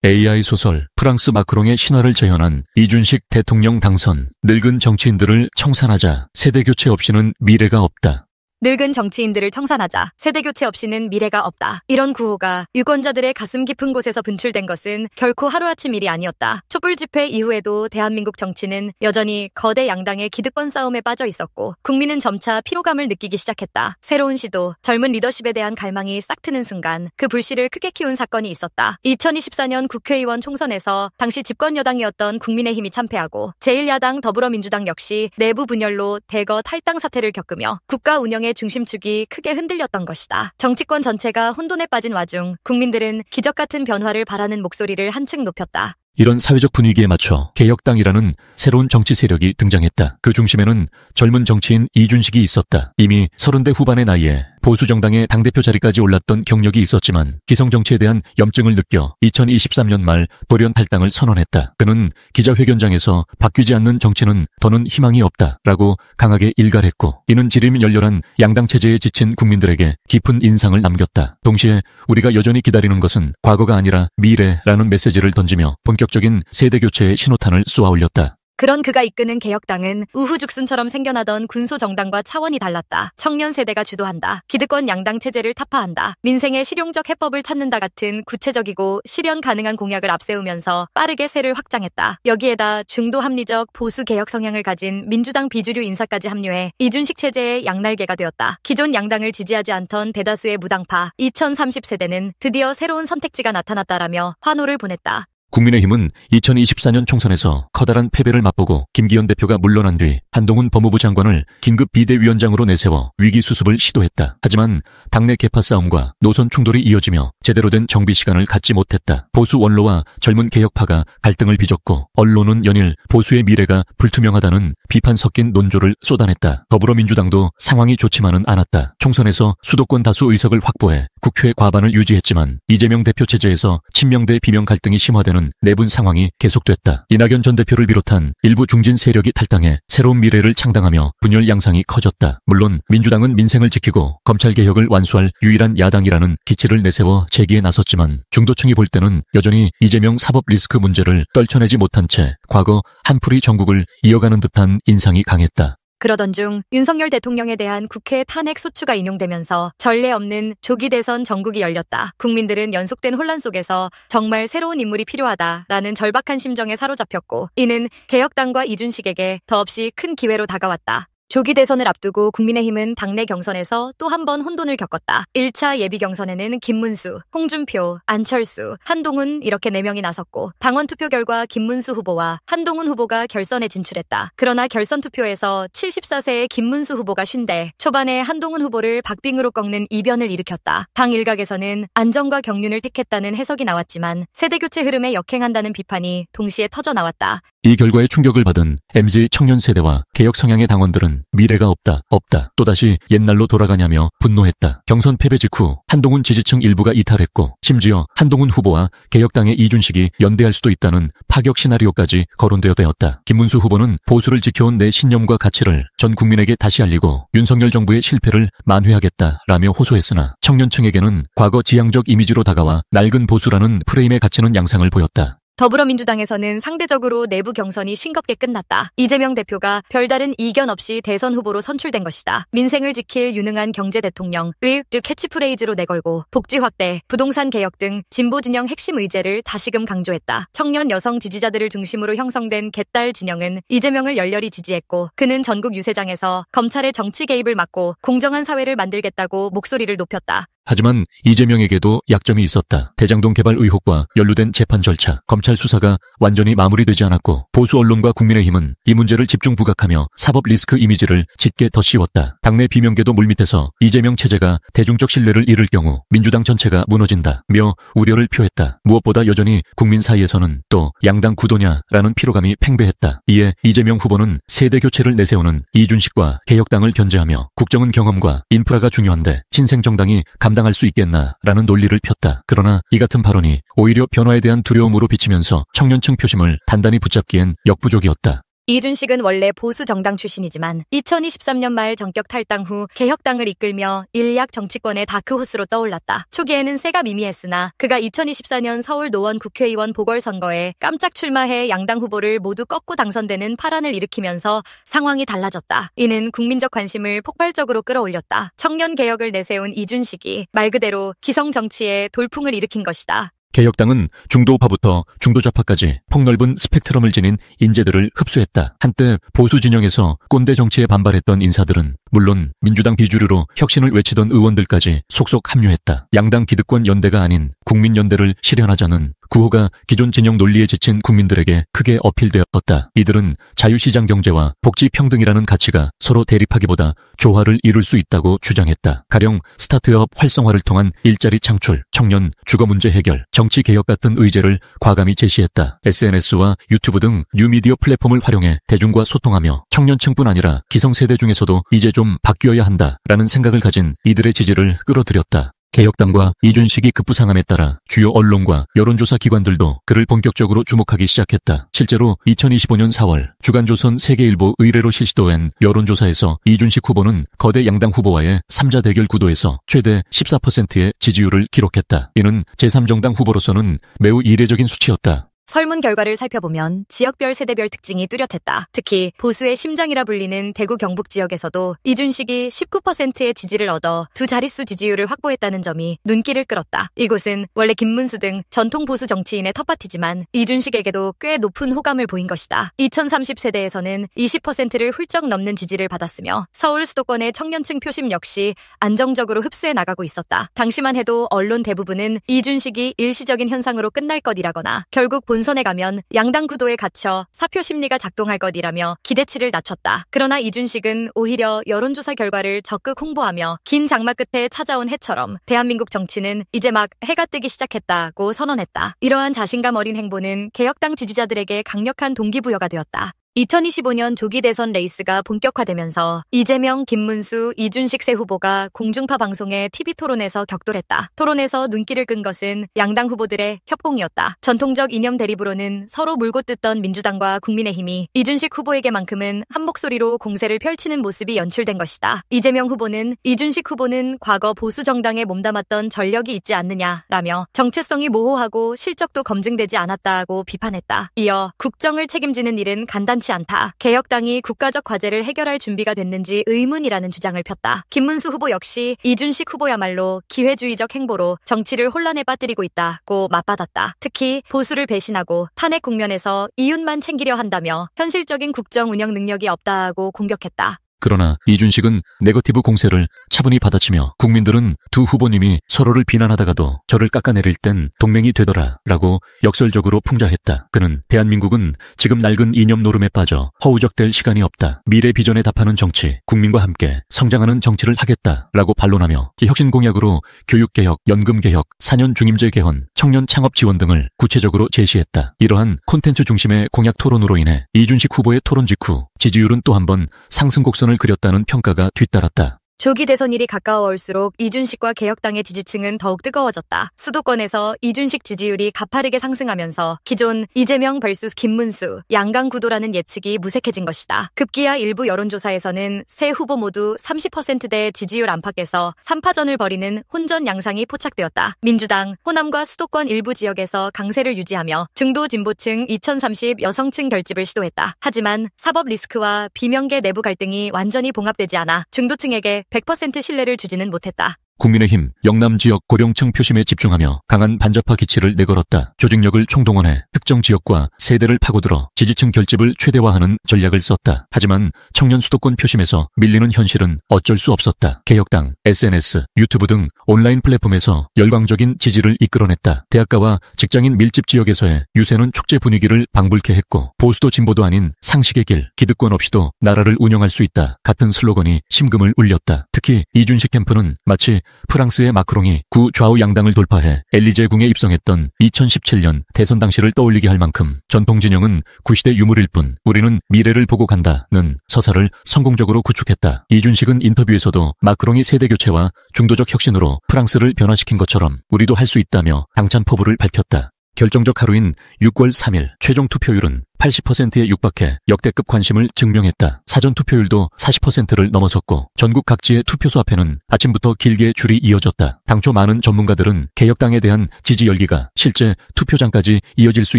AI 소설 프랑스 마크롱의 신화를 재현한 이준식 대통령 당선. 늙은 정치인들을 청산하자. 세대교체 없이는 미래가 없다. 늙은 정치인들을 청산하자. 세대교체 없이는 미래가 없다. 이런 구호가 유권자들의 가슴 깊은 곳에서 분출된 것은 결코 하루아침 일이 아니었다. 촛불 집회 이후에도 대한민국 정치는 여전히 거대 양당의 기득권 싸움에 빠져 있었고 국민은 점차 피로감을 느끼기 시작했다. 새로운 시도, 젊은 리더십에 대한 갈망이 싹 트는 순간 그 불씨를 크게 키운 사건이 있었다. 2024년 국회의원 총선에서 당시 집권 여당이었던 국민의힘이 참패하고 제1야당 더불어민주당 역시 내부 분열로 대거 탈당 사태를 겪으며 국가 운영의 중심축이 크게 흔들렸던 것이다. 정치권 전체가 혼돈에 빠진 와중 국민들은 기적 같은 변화를 바라는 목소리를 한층 높였다. 이런 사회적 분위기에 맞춰 개혁당이라는 새로운 정치 세력이 등장했다. 그 중심에는 젊은 정치인 이준식이 있었다. 이미 30대 후반의 나이에 보수정당의 당대표 자리까지 올랐던 경력이 있었지만 기성정치에 대한 염증을 느껴 2023년 말 돌연 탈당을 선언했다. 그는 기자회견장에서 바뀌지 않는 정치는 더는 희망이 없다라고 강하게 일갈했고 이는 지림열렬한 양당체제에 지친 국민들에게 깊은 인상을 남겼다. 동시에 우리가 여전히 기다리는 것은 과거가 아니라 미래라는 메시지를 던지며 본격적인 세대교체의 신호탄을 쏘아올렸다. 그런 그가 이끄는 개혁당은 우후죽순처럼 생겨나던 군소정당과 차원이 달랐다. 청년 세대가 주도한다. 기득권 양당 체제를 타파한다. 민생의 실용적 해법을 찾는다 같은 구체적이고 실현 가능한 공약을 앞세우면서 빠르게 세를 확장했다. 여기에다 중도 합리적 보수 개혁 성향을 가진 민주당 비주류 인사까지 합류해 이준식 체제의 양날개가 되었다. 기존 양당을 지지하지 않던 대다수의 무당파 2030세대는 드디어 새로운 선택지가 나타났다라며 환호를 보냈다. 국민의힘은 2024년 총선에서 커다란 패배를 맛보고 김기현 대표가 물러난 뒤 한동훈 법무부 장관을 긴급 비대위원장으로 내세워 위기 수습을 시도했다. 하지만 당내 계파 싸움과 노선 충돌이 이어지며 제대로 된 정비 시간을 갖지 못했다. 보수 원로와 젊은 개혁파가 갈등을 빚었고 언론은 연일 보수의 미래가 불투명하다는 비판 섞인 논조를 쏟아냈다. 더불어민주당도 상황이 좋지만은 않았다. 총선에서 수도권 다수 의석을 확보해 국회 과반을 유지했지만 이재명 대표 체제에서 친명 대 비명 갈등이 심화되는 내분 상황이 계속됐다. 이낙연 전 대표를 비롯한 일부 중진 세력이 탈당해 새로운 미래를 창당하며 분열 양상이 커졌다. 물론 민주당은 민생을 지키고 검찰개혁을 완수할 유일한 야당이라는 기치를 내세워 제기에 나섰지만 중도층이 볼 때는 여전히 이재명 사법 리스크 문제를 떨쳐내지 못한 채 과거 한풀이 전국을 이어가는 듯한 인상이 강했다. 그러던 중 윤석열 대통령에 대한 국회 탄핵 소추가 인용되면서 전례 없는 조기 대선 전국이 열렸다. 국민들은 연속된 혼란 속에서 정말 새로운 인물이 필요하다라는 절박한 심정에 사로잡혔고 이는 개혁당과 이준식에게 더없이 큰 기회로 다가왔다. 조기 대선을 앞두고 국민의힘은 당내 경선에서 또 한 번 혼돈을 겪었다. 1차 예비 경선에는 김문수, 홍준표, 안철수, 한동훈 이렇게 4명이 나섰고 당원 투표 결과 김문수 후보와 한동훈 후보가 결선에 진출했다. 그러나 결선 투표에서 74세의 김문수 후보가 쉰대 초반에 한동훈 후보를 박빙으로 꺾는 이변을 일으켰다. 당 일각에서는 안정과 경륜을 택했다는 해석이 나왔지만 세대교체 흐름에 역행한다는 비판이 동시에 터져나왔다. 이 결과에 충격을 받은 MZ 청년 세대와 개혁 성향의 당원들은 미래가 없다. 또다시 옛날로 돌아가냐며 분노했다. 경선 패배 직후 한동훈 지지층 일부가 이탈했고 심지어 한동훈 후보와 개혁당의 이준식이 연대할 수도 있다는 파격 시나리오까지 거론되었다. 김문수 후보는 보수를 지켜온 내 신념과 가치를 전 국민에게 다시 알리고 윤석열 정부의 실패를 만회하겠다라며 호소했으나 청년층에게는 과거 지향적 이미지로 다가와 낡은 보수라는 프레임에 갇히는 양상을 보였다. 더불어민주당에서는 상대적으로 내부 경선이 싱겁게 끝났다. 이재명 대표가 별다른 이견 없이 대선 후보로 선출된 것이다. 민생을 지킬 유능한 경제 대통령의 캐치프레이즈로 내걸고 복지 확대, 부동산 개혁 등 진보 진영 핵심 의제를 다시금 강조했다. 청년 여성 지지자들을 중심으로 형성된 개딸 진영은 이재명을 열렬히 지지했고 그는 전국 유세장에서 검찰의 정치 개입을 막고 공정한 사회를 만들겠다고 목소리를 높였다. 하지만 이재명에게도 약점이 있었다. 대장동 개발 의혹과 연루된 재판 절차, 검찰 수사가 완전히 마무리되지 않았고 보수 언론과 국민의힘은 이 문제를 집중 부각하며 사법 리스크 이미지를 짙게 덧씌웠다. 당내 비명계도 물밑에서 이재명 체제가 대중적 신뢰를 잃을 경우 민주당 전체가 무너진다며 우려를 표했다. 무엇보다 여전히 국민 사이에서는 또 양당 구도냐라는 피로감이 팽배했다. 이에 이재명 후보는 세대 교체를 내세우는 이준식과 개혁당을 견제하며 국정은 경험과 인프라가 중요한데 신생정당이 감당할 수 있겠나라는 논리를 폈다. 그러나 이 같은 발언이 오히려 변화에 대한 두려움으로 비치면서 청년층 표심을 단단히 붙잡기엔 역부족이었다. 이준식은 원래 보수 정당 출신이지만 2023년 말 정격 탈당 후 개혁당을 이끌며 일약 정치권의 다크호스로 떠올랐다. 초기에는 세가 미미했으나 그가 2024년 서울 노원 국회의원 보궐선거에 깜짝 출마해 양당 후보를 모두 꺾고 당선되는 파란을 일으키면서 상황이 달라졌다. 이는 국민적 관심을 폭발적으로 끌어올렸다. 청년 개혁을 내세운 이준식이 말 그대로 기성 정치에 돌풍을 일으킨 것이다. 개혁당은 중도우파부터 중도좌파까지 폭넓은 스펙트럼을 지닌 인재들을 흡수했다. 한때 보수 진영에서 꼰대 정치에 반발했던 인사들은 물론 민주당 비주류로 혁신을 외치던 의원들까지 속속 합류했다. 양당 기득권 연대가 아닌 국민연대를 실현하자는 구호가 기존 진영 논리에 지친 국민들에게 크게 어필되었다. 이들은 자유시장 경제와 복지평등이라는 가치가 서로 대립하기보다 조화를 이룰 수 있다고 주장했다. 가령 스타트업 활성화를 통한 일자리 창출, 청년 주거 문제 해결, 정치 개혁 같은 의제를 과감히 제시했다. SNS와 유튜브 등 뉴미디어 플랫폼을 활용해 대중과 소통하며 청년층뿐 아니라 기성세대 중에서도 이제 좀 바뀌어야 한다라는 생각을 가진 이들의 지지를 끌어들였다. 개혁당과 이준식이 급부상함에 따라 주요 언론과 여론조사 기관들도 그를 본격적으로 주목하기 시작했다. 실제로 2025년 4월 주간조선 세계일보 의뢰로 실시도한 여론조사에서 이준식 후보는 거대 양당 후보와의 3자 대결 구도에서 최대 14%의 지지율을 기록했다. 이는 제3정당 후보로서는 매우 이례적인 수치였다. 설문 결과를 살펴보면 지역별 세대별 특징이 뚜렷했다. 특히 보수의 심장이라 불리는 대구 경북 지역에서도 이준식이 19%의 지지를 얻어 두 자릿수 지지율을 확보했다는 점이 눈길을 끌었다. 이곳은 원래 김문수 등 전통 보수 정치인의 텃밭이지만 이준식에게도 꽤 높은 호감을 보인 것이다. 2030세대에서는 20%를 훌쩍 넘는 지지를 받았으며 서울 수도권의 청년층 표심 역시 안정적으로 흡수해 나가고 있었다. 당시만 해도 언론 대부분은 이준식이 일시적인 현상으로 끝날 것이라거나 결국 본선에 가면 양당 구도에 갇혀 사표 심리가 작동할 것이라며 기대치를 낮췄다. 그러나 이준식은 오히려 여론조사 결과를 적극 홍보하며 긴 장마 끝에 찾아온 해처럼 대한민국 정치는 이제 막 해가 뜨기 시작했다고 선언했다. 이러한 자신감 어린 행보는 개혁당 지지자들에게 강력한 동기부여가 되었다. 2025년 조기 대선 레이스가 본격화되면서 이재명, 김문수, 이준식 세 후보가 공중파 방송의 TV토론에서 격돌했다. 토론에서 눈길을 끈 것은 양당 후보들의 협공이었다. 전통적 이념 대립으로는 서로 물고 뜯던 민주당과 국민의힘이 이준식 후보에게만큼은 한 목소리로 공세를 펼치는 모습이 연출된 것이다. 이재명 후보는 이준식 후보는 과거 보수 정당에 몸담았던 전력이 있지 않느냐라며 정체성이 모호하고 실적도 검증되지 않았다고 비판했다. 이어 국정을 책임지는 일은 간단치 않다. 개혁당이 국가적 과제를 해결할 준비가 됐는지 의문이라는 주장을 폈다. 김문수 후보 역시 이준식 후보야말로 기회주의적 행보로 정치를 혼란에 빠뜨리고 있다고 맞받았다. 특히 보수를 배신하고 탄핵 국면에서 이윤만 챙기려 한다며 현실적인 국정 운영 능력이 없다고 공격했다. 그러나 이준식은 네거티브 공세를 차분히 받아치며 국민들은 두 후보님이 서로를 비난하다가도 저를 깎아내릴 땐 동맹이 되더라 라고 역설적으로 풍자했다. 그는 대한민국은 지금 낡은 이념 노름에 빠져 허우적될 시간이 없다. 미래 비전에 답하는 정치, 국민과 함께 성장하는 정치를 하겠다 라고 반론하며 혁신 공약으로 교육개혁, 연금개혁, 4년 중임제 개헌, 청년 창업 지원 등을 구체적으로 제시했다. 이러한 콘텐츠 중심의 공약 토론으로 인해 이준식 후보의 토론 직후 지지율은 또 한 번 상승 곡선을 그렸다는 평가가 뒤따랐다. 조기 대선일이 가까워올수록 이준식과 개혁당의 지지층은 더욱 뜨거워졌다. 수도권에서 이준식 지지율이 가파르게 상승하면서 기존 이재명 vs 김문수 양강 구도라는 예측이 무색해진 것이다. 급기야 일부 여론조사에서는 세 후보 모두 30%대 지지율 안팎에서 3파전을 벌이는 혼전 양상이 포착되었다. 민주당, 호남과 수도권 일부 지역에서 강세를 유지하며 중도 진보층 2030 여성층 결집을 시도했다. 하지만 사법 리스크와 비명계 내부 갈등이 완전히 봉합되지 않아 중도층에게 100% 신뢰를 주지는 못했다. 국민의힘 영남 지역 고령층 표심에 집중하며 강한 반자파 기치를 내걸었다. 조직력을 총동원해 특정 지역과 세대를 파고들어 지지층 결집을 최대화하는 전략을 썼다. 하지만 청년 수도권 표심에서 밀리는 현실은 어쩔 수 없었다. 개혁당, SNS, 유튜브 등 온라인 플랫폼에서 열광적인 지지를 이끌어냈다. 대학가와 직장인 밀집 지역에서의 유세는 축제 분위기를 방불케 했고 보수도 진보도 아닌 상식의 길, 기득권 없이도 나라를 운영할 수 있다. 같은 슬로건이 심금을 울렸다. 특히 이준식 캠프는 마치 프랑스의 마크롱이 구좌우 양당을 돌파해 엘리제궁에 입성했던 2017년 대선 당시를 떠올리게 할 만큼 전통 진영은 구시대 유물일 뿐 우리는 미래를 보고 간다는 서사를 성공적으로 구축했다. 이준식은 인터뷰에서도 마크롱이 세대교체와 중도적 혁신으로 프랑스를 변화시킨 것처럼 우리도 할 수 있다며 당찬 포부를 밝혔다. 결정적 하루인 6월 3일 최종 투표율은 80%에 육박해 역대급 관심을 증명했다. 사전 투표율도 40%를 넘어섰고 전국 각지의 투표소 앞에는 아침부터 길게 줄이 이어졌다. 당초 많은 전문가들은 개혁당에 대한 지지 열기가 실제 투표장까지 이어질 수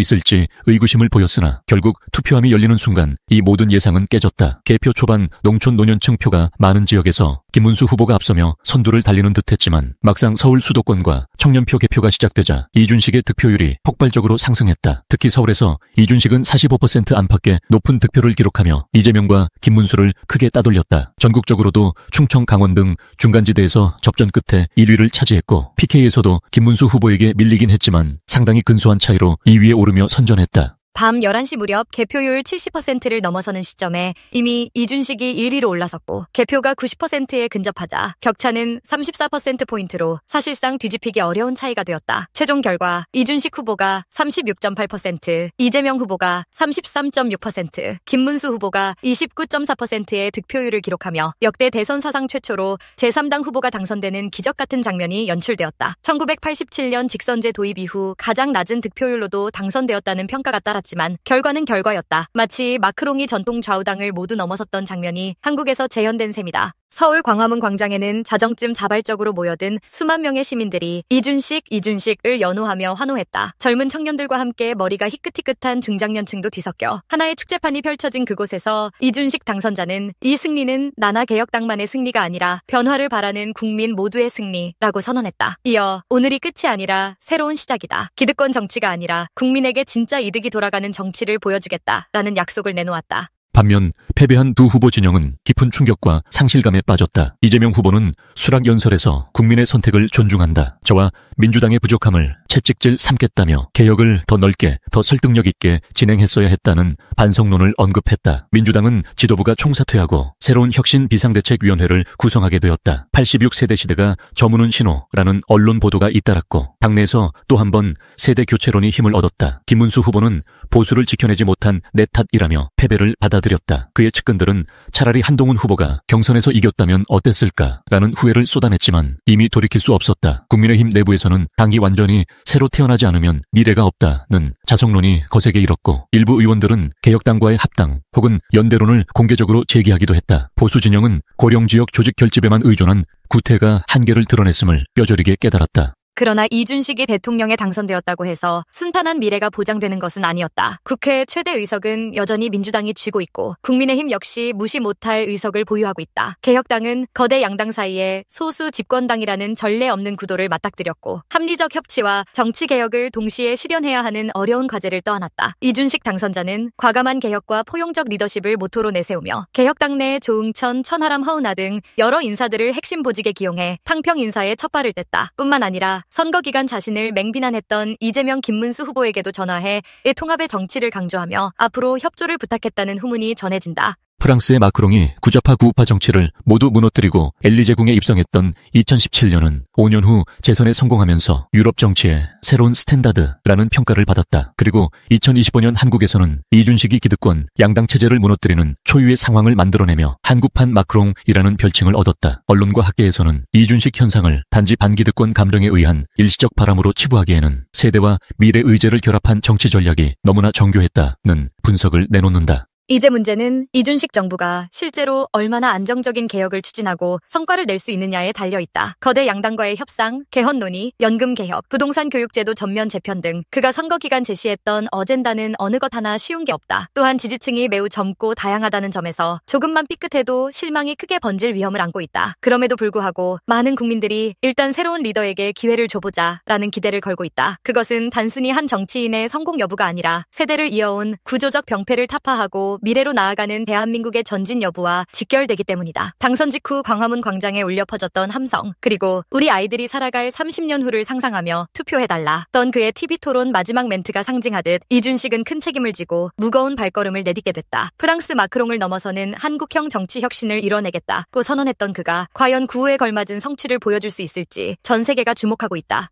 있을지 의구심을 보였으나 결국 투표함이 열리는 순간 이 모든 예상은 깨졌다. 개표 초반 농촌 노년층 표가 많은 지역에서 김문수 후보가 앞서며 선두를 달리는 듯했지만 막상 서울 수도권과 청년표 개표가 시작되자 이준식의 득표율이 폭발적으로 상승했다. 특히 서울에서 이준식은 45% 안팎의 높은 득표를 기록하며 이재명과 김문수를 크게 따돌렸다. 전국적으로도 충청, 강원 등 중간지대에서 접전 끝에 1위를 차지했고 PK에서도 김문수 후보에게 밀리긴 했지만 상당히 근소한 차이로 2위에 오르며 선전했다. 밤 11시 무렵 개표율 70%를 넘어서는 시점에 이미 이준식이 1위로 올라섰고 개표가 90%에 근접하자 격차는 34%포인트로 사실상 뒤집히기 어려운 차이가 되었다. 최종 결과 이준식 후보가 36.8%, 이재명 후보가 33.6%, 김문수 후보가 29.4%의 득표율을 기록하며 역대 대선 사상 최초로 제3당 후보가 당선되는 기적 같은 장면이 연출되었다. 1987년 직선제 도입 이후 가장 낮은 득표율로도 당선되었다는 평가가 따랐지만 결과는 결과였다. 마치 마크롱이 전통 좌우당을 모두 넘어섰던 장면이 한국에서 재현된 셈이다. 서울 광화문 광장에는 자정쯤 자발적으로 모여든 수만 명의 시민들이 이준식을 연호하며 환호했다. 젊은 청년들과 함께 머리가 희끗희끗한 중장년층도 뒤섞여 하나의 축제판이 펼쳐진 그곳에서 이준식 당선자는 이 승리는 나나 개혁당만의 승리가 아니라 변화를 바라는 국민 모두의 승리라고 선언했다. 이어 오늘이 끝이 아니라 새로운 시작이다. 기득권 정치가 아니라 국민에게 진짜 이득이 돌아가는 정치를 보여주겠다라는 약속을 내놓았다. 반면 패배한 두 후보 진영은 깊은 충격과 상실감에 빠졌다. 이재명 후보는 수락연설에서 국민의 선택을 존중한다. 저와 민주당의 부족함을 채찍질 삼겠다며 개혁을 더 넓게, 더 설득력 있게 진행했어야 했다는 반성론을 언급했다. 민주당은 지도부가 총사퇴하고 새로운 혁신 비상대책위원회를 구성하게 되었다. 86세대 시대가 저무는 신호라는 언론 보도가 잇따랐고 당내에서 또 한 번 세대 교체론이 힘을 얻었다. 김문수 후보는 보수를 지켜내지 못한 내 탓이라며 패배를 받아들였다. 그의 측근들은 차라리 한동훈 후보가 경선에서 이겼다면 어땠을까라는 후회를 쏟아냈지만 이미 돌이킬 수 없었다. 국민의힘 내부에서는 당이 완전히 새로 태어나지 않으면 미래가 없다는 자성론이 거세게 일었고 일부 의원들은 개혁당과의 합당 혹은 연대론을 공개적으로 제기하기도 했다. 보수 진영은 고령지역 조직 결집에만 의존한 구태가 한계를 드러냈음을 뼈저리게 깨달았다. 그러나 이준식이 대통령에 당선되었다고 해서 순탄한 미래가 보장되는 것은 아니었다. 국회 최대 의석은 여전히 민주당이 쥐고 있고 국민의힘 역시 무시 못할 의석을 보유하고 있다. 개혁당은 거대 양당 사이에 소수 집권당이라는 전례 없는 구도를 맞닥뜨렸고 합리적 협치와 정치개혁을 동시에 실현해야 하는 어려운 과제를 떠안았다. 이준식 당선자는 과감한 개혁과 포용적 리더십을 모토로 내세우며 개혁당 내 조응천, 천하람, 허은하 등 여러 인사들을 핵심 보직에 기용해 탕평 인사에 첫발을 뗐다. 뿐만 아니라 선거 기간 자신을 맹비난했던 이재명, 김문수 후보에게도 전화해 통합의 정치를 강조하며 앞으로 협조를 부탁했다는 후문이 전해진다. 프랑스의 마크롱이 구좌파 구우파 정치를 모두 무너뜨리고 엘리제궁에 입성했던 2017년은 5년 후 재선에 성공하면서 유럽 정치의 새로운 스탠다드라는 평가를 받았다. 그리고 2025년 한국에서는 이준식이 기득권 양당 체제를 무너뜨리는 초유의 상황을 만들어내며 한국판 마크롱이라는 별칭을 얻었다. 언론과 학계에서는 이준식 현상을 단지 반기득권 감정에 의한 일시적 바람으로 치부하기에는 세대와 미래 의제를 결합한 정치 전략이 너무나 정교했다는 분석을 내놓는다. 이제 문제는 이준식 정부가 실제로 얼마나 안정적인 개혁을 추진하고 성과를 낼 수 있느냐에 달려있다. 거대 양당과의 협상, 개헌 논의, 연금 개혁, 부동산 교육제도 전면 재편 등 그가 선거 기간 제시했던 어젠다는 어느 것 하나 쉬운 게 없다. 또한 지지층이 매우 젊고 다양하다는 점에서 조금만 삐끗해도 실망이 크게 번질 위험을 안고 있다. 그럼에도 불구하고 많은 국민들이 일단 새로운 리더에게 기회를 줘보자 라는 기대를 걸고 있다. 그것은 단순히 한 정치인의 성공 여부가 아니라 세대를 이어온 구조적 병폐를 타파하고 미래로 나아가는 대한민국의 전진 여부와 직결되기 때문이다. 당선 직후 광화문 광장에 울려 퍼졌던 함성, 그리고 우리 아이들이 살아갈 30년 후를 상상하며 투표해달라 던 그의 TV토론 마지막 멘트가 상징하듯 이준식은 큰 책임을 지고 무거운 발걸음을 내딛게 됐다. 프랑스 마크롱을 넘어서는 한국형 정치 혁신을 이뤄내겠다고 선언했던 그가 과연 구호에 걸맞은 성취를 보여줄 수 있을지 전 세계가 주목하고 있다.